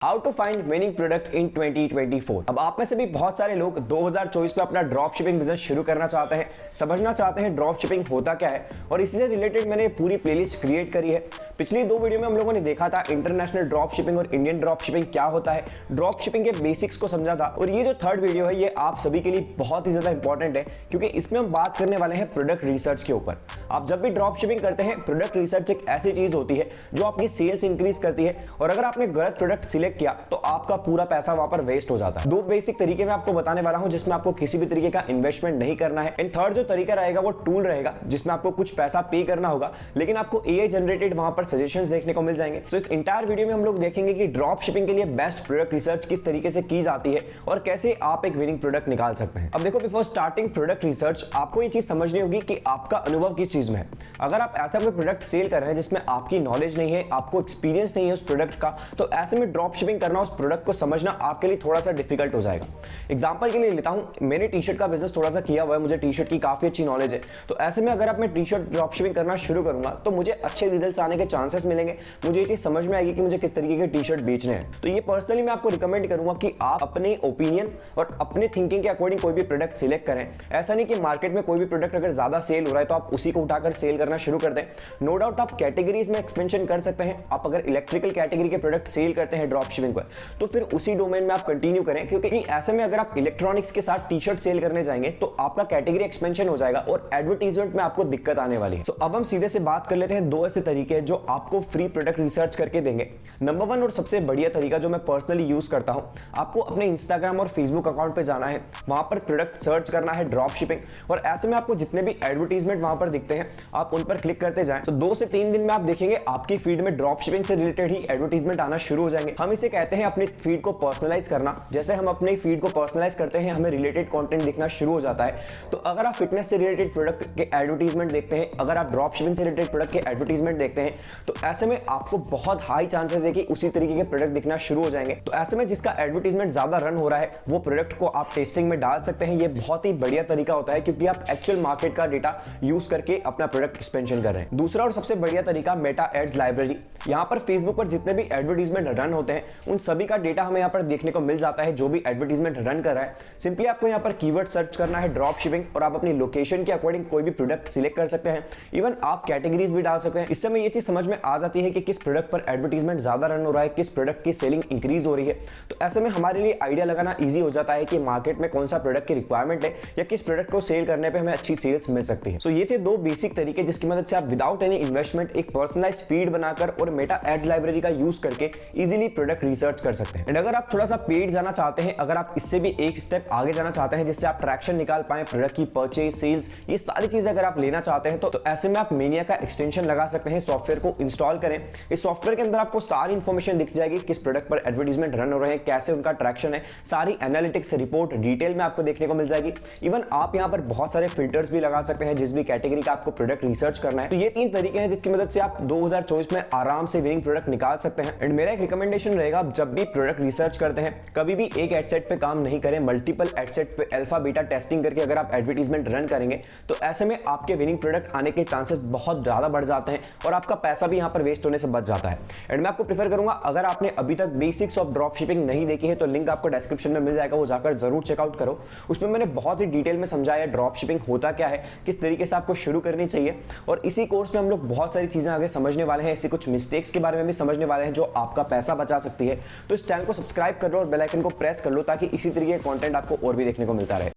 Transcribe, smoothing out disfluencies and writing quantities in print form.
How to find winning product in 2024। अब आप में से भी बहुत सारे लोग 2024 में अपना ड्रॉप शिपिंग बिजनेस शुरू करना चाहते हैं, समझना चाहते हैं ड्रॉप शिपिंग होता क्या है, और इसी से रिलेटेड मैंने पूरी प्लेलिस्ट क्रिएट करी है। पिछली दो वीडियो में हम लोगों ने देखा था इंटरनेशनल ड्रॉप शिपिंग और इंडियन ड्रॉप शिपिंग क्या होता है, ड्रॉप शिपिंग के बेसिक्स को समझा था। और ये जो थर्ड वीडियो है ये आप सभी के लिए बहुत ही ज्यादा इंपॉर्टेंट है, क्योंकि इसमें हम बात करने वाले हैं प्रोडक्ट रिसर्च के ऊपर। आप जब भी ड्रॉप शिपिंग करते हैं, प्रोडक्ट रिसर्च एक ऐसी चीज होती है जो आपकी सेल्स इंक्रीज करती है, और अगर आपने गलत प्रोडक्ट सिलेक्ट किया तो आपका पूरा पैसा वहां पर वेस्ट हो जाता है। दो बेसिक तरीके मैं आपको बताने वाला हूं जिसमें आपको किसी भी तरीके का इन्वेस्टमेंट नहीं करना है। एंड थर्ड जो तरीका रहेगा वो टूल रहेगा जिसमें आपको कुछ पैसा पे करना होगा, लेकिन आपको एआई जनरेटेड वहां पर सजेशंस देखने को मिल जाएंगे। तो इस इंटायर वीडियो में हम लोग देखेंगे कि ड्रॉप शिपिंग के लिए बेस्ट प्रोडक्ट रिसर्च किस तरीके से की जाती है और कैसे आप एक विनिंग प्रोडक्ट निकाल सकते हैं। अब देखो, बिफोर स्टार्टिंग प्रोडक्ट रिसर्च आपको ये चीज समझनी होगी कि आपका अनुभव किस चीज में है। अगर आप ऐसा कोई प्रोडक्ट सेल कर रहे हैं जिसमें आपकी नॉलेज नहीं है, आपको एक्सपीरियंस नहीं है उस प्रोडक्ट का, तो ऐसे में ड्रॉप शिपिंग करना, उस प्रोडक्ट को समझना आपके लिए थोड़ा सा डिफिकल्ट हो जाएगा। एग्जांपल के लिए लेता हूं, मैंने टी शर्ट का बिजनेस थोड़ा सा किया हुआ है, मुझे टी शर्ट की काफी अच्छी नॉलेज है। तो ऐसे में अगर आप मैं टी शर्ट ड्रॉप शिपिंग करना शुरू करूंगा तो मुझे अच्छे रिजल्ट्स आने के चांसेस मिलेंगे। मुझे ये चीज समझ में आएगी कि मुझे किस तरीके के टी शर्ट बेचने हैं। तो ये पर्सनली मैं आपको रिकमेंड करूंगा कि आप अपने ओपिनियन और अपने थिंकिंग के अकॉर्डिंग कोई भी प्रोडक्ट सिलेक्ट करें। ऐसा नहीं कि मार्केट में कोई भी प्रोडक्ट अगर ज्यादा सेल हो रहा है तो आप उसी को उठाकर सेल करना शुरू कर दें। नो डाउट आप कैटेगरीज में एक्सपेंशन कर सकते हैं। आप अगर इलेक्ट्रिकल कैटेगरी के प्रोडक्ट सेल करते हैं ड्रॉप शिपिंग पर, तो फिर उसी डोमेन में आप कंटिन्यू करें, क्योंकि ऐसे में अगर आप इलेक्ट्रॉनिक्स के साथ टी शर्ट सेल करने जाएंगे तो आपका कैटेगरी एक्सपेंशन हो जाएगा और एडवर्टाइजमेंट में आपको दिक्कत आने वाली है। अब हम सीधे से बात कर लेते हैं दो ऐसे तरीके जो आपको फ्री प्रोडक्ट रिसर्च करके देंगे। नंबर वन और सबसे बढ़िया तरीका जो मैं पर्सनली यूज करता हूं, आपको अपने इंस्टाग्राम और फेसबुक अकाउंट पे जाना है, वहां पर प्रोडक्ट सर्च करना है ड्रॉप शिपिंग, और ऐसे में आपको जितने भी एडवर्टाइजमेंट वहां पर दिखते हैं आप उन पर क्लिक करते जाएं। तो 2 से 3 दिन में आप देखेंगे आपकी फीड में ड्रॉप शिपिंग से रिलेटेड ही एडवर्टाइजमेंट आना शुरू हो जाएंगे। हम इसे कहते हैं अपनी फीड को पर्सनलाइज करना। जैसे हम अपने फीड को पर्सनलाइज करते हैं, हमें रिलेटेड कंटेंट दिखना शुरू हो जाता है। तो अगर आप फिटनेस से रिलेटेड प्रोडक्ट के एडवर्टाइजमेंट देखते हैं, अगर आप ड्रॉप शिपिंग से रिलेटेड प्रोडक्ट के एडवर्टाइजमेंट देखते हैं, तो ऐसे में आपको बहुत हाई चांसेस है कि उसी तरीके के प्रोडक्ट दिखना शुरू हो जाएंगे। तो ऐसे में जिसका एडवर्टाइजमेंट ज्यादा रन हो रहा है वो प्रोडक्ट को आप टेस्टिंग में डाल सकते हैं। ये बहुत ही बढ़िया तरीका होता है, क्योंकि आप एक्चुअल मार्केट का डेटा यूज करके अपना प्रोडक्ट एक्सपेंशन कर रहे हैं। दूसरा और सबसे बढ़िया तरीका मेटा एड्स लाइब्रेरी। यहाँ पर फेसबुक पर जितने भी एडवर्टाइजमेंट रन होते हैं उन सभी का डेटा हमें यहाँ पर देखने को मिल जाता है, जो भी एडवर्टाइजमेंट रन कर रहा है। सिंपली आपको यहाँ पर कीवर्ड सर्च करना है ड्रॉप शिपिंग, और आप अपनी लोकेशन के अकॉर्डिंग कोई भी प्रोडक्ट सिलेक्ट कर सकते हैं। इवन आप कैटेगरीज भी डाल सकते हैं। इससे हमें ये चीज समझ में आ जाती है कि किस प्रोडक्ट पर एडवर्टाइजमेंट ज्यादा रन हो रहा है, किस प्रोडक्ट की सेलिंग इंक्रीज हो रही है। तो ऐसे में हमारे लिए आइडिया लगाना ईजी हो जाता है कि मार्केट में कौन सा प्रोडक्ट की रिक्वायरमेंट है या किस प्रोडक्ट को सेल करने पर हमें अच्छी सेल्स मिल सकती है। सो ये थे 2 बेसिक तरीके जिसकी मदद से आप विदाउट एनी इन्वेस्टमेंट एक पर्सनलाइज्ड फीड बनाकर और मेटा एड्स लाइब्रेरी का यूज करके इजीली प्रोडक्ट रिसर्च कर सकते हैं। एंड अगर आप थोड़ा सा पेड जाना चाहते हैं, अगर आप इससे भी एक स्टेप आगे जाना चाहते हैं जिससे आप ट्रैक्शन निकाल पाए, प्रोडक्ट की परचेज, सेल्स, ये सारी चीजें अगर आप लेना चाहते हैं तो ऐसे में आप मेनिया का एक्सटेंशन लगा सकते हैं। सॉफ्टवेयर को इंस्टॉल करें। इस सॉफ्टवेयर के अंदर आपको सारी इंफॉर्मेशन दिख जाएगी, किस प्रोडक्ट पर एडवर्टाइजमेंट रन हो रहे हैं, कैसे उनका ट्रैक्शन है, सारी एनालिटिक्स रिपोर्ट डिटेल में आपको देखने को मिल जाएगी। इवन आप यहाँ पर बहुत सारे फिल्टर्स भी लगा सकते हैं जिस भी कैटेगरी का आपको प्रोडक्ट रिसर्च करना है। तो ये 3 तरीके हैं जिसकी मदद से आप 2024 में आराम से विनिंग प्रोडक्ट निकाल सकते हैं। एंड मेरा एक रिकमेंडेशन रहेगा, आप जब भी प्रोडक्ट रिसर्च करते हैं कभी भी एक एडसेट पे काम नहीं करें, मल्टीपल एडसेट पे अल्फा बीटा टेस्टिंग करके अगर आप एडवर्टाइजमेंट रन करेंगे तो ऐसे में आपके विनिंग प्रोडक्ट आने के चांसेस बहुत ज्यादा बढ़ जाते हैं और आपका पैसा भी यहां पर वेस्ट होने से बच जाता है। एंड मैं आपको प्रेफर करूंगा, अगर आपने अभी तक बेसिक्स ऑफ ड्रॉप शिपिंग नहीं देखी है तो लिंक आपको डिस्क्रिप्शन में मिल जाएगा, वो जाकर जरूर चेकआउट करो। उसमें मैंने बहुत ही डिटेल में समझाया ड्रॉप शिपिंग होता क्या है, किस तरीके से आपको शुरू करनी चाहिए, और इसी कोर्स में हम लोग बहुत सारी चीजें आगे समझने वाले हैं। ऐसे कुछ मिस्टेक्स के बारे में भी समझने वाले हैं जो आपका पैसा बचा सकती है। तो इस चैनल को सब्सक्राइब कर लो और बेल आइकन को प्रेस कर लो ताकि इसी तरीके का कंटेंट आपको और भी देखने को मिलता रहे।